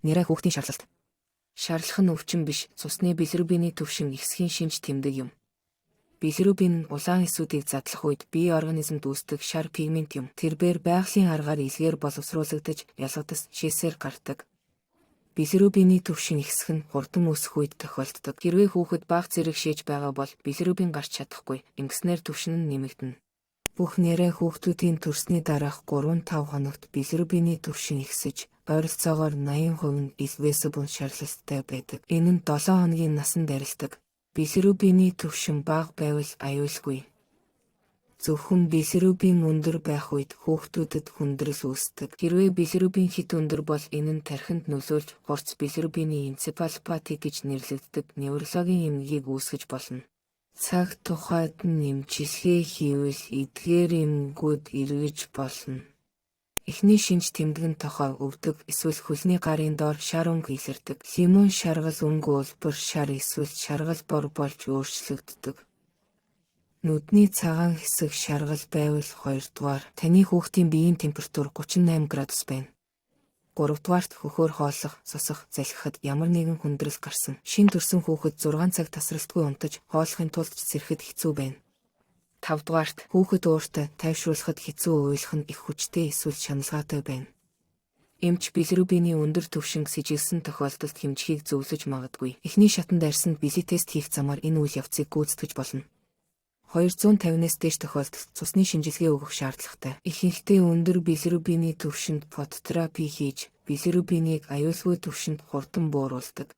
нэрэ хүүхдийн шаарлалт. Шаарлах нь өвчин биш, цусны билирубины төвшин ихсхийн шинж тэмдэг юм. Билирубин нь улаан эсүүдийг задлах үед бие организмд үүсдэг шар пигмент юм. Тэрбээр байгалийн аргаар илгээр боловсруулагдаж, ялгадас шээсээр гардаг. Билирубины төвшин ихсэх нь хурдан өсөх үед тохиолддог. Хэрвээ хүүхэд бага зэрэг шээж байгаа бол билирубин гарч чадахгүй, ингэснээр төвшин нь нэмэгдэнэ. Бүх нэрэ хүүхдүүдийн төрсний дараах 3-5 хоногт билирубины төвшин ихсэж, ойролцоогоор 80% нь irreversible шаарлалттай байдаг. Энэ нь 7 хоногийн насанд арилдаг. Билирубины төвшин бага байвал аюулгүй. Зөвхөн билирубин өндөр байх үед хүүхдүүдэд хүндрэл үүсдэг. Хэрвээ билирубин хит өндөр бол энэ нь тархинд нөлөөлж хурц билирубины энцефалопати гэж нэрлэгддэг неврологийн эмгэгийг үүсгэж болно. Цаг тухайд нь эмчилгээ хийвэл эдгээр эмгүүд эргэж болно. Эхний шинж тэмдэг нь тохой өвдөг, эсвэл хөлний гарын доор шар өнгө илэрдэг. Лимон шаргал өнгө улбар шар эсвэл шаргал бор болж өөрчлөгддөг. Нүдний цагаан хэсэг шаргал байвал 2 дугаар, таны хүүхдийн биеийн температур 38 градус байна. 3 дугаарт хөхөөр хооллох, сосох, залхихад ямар нэгэн хүндрэл гарсан. Шин төрсөн хүүхэд 6 цаг тасралтгүй унтаж, хооллохын тулд сэрэхэд хэцүү байна. 5 дугаарт хүүхэд ууртай тайвшруулахад хэцүү уйлах нь их хүчтэй эсвэл шаналгаатай байна. Эмч билирубины өндөр төвшин сэжилсэн тохиолдолд хэмжихийг зөвлөж магадгүй. Эхний шатанд арьсанд били тест хийх замаар энэ үйл явцыг гүйцэтгэж болно. 250-аас дээш тохиолдолд цусны шинжилгээ өгөх шаардлагатай. Ихэнхдээ өндөр билирубины төвшинд фототерапи хийж, билирубиныг аюулгүй төвшинд хурдан бууруулдаг.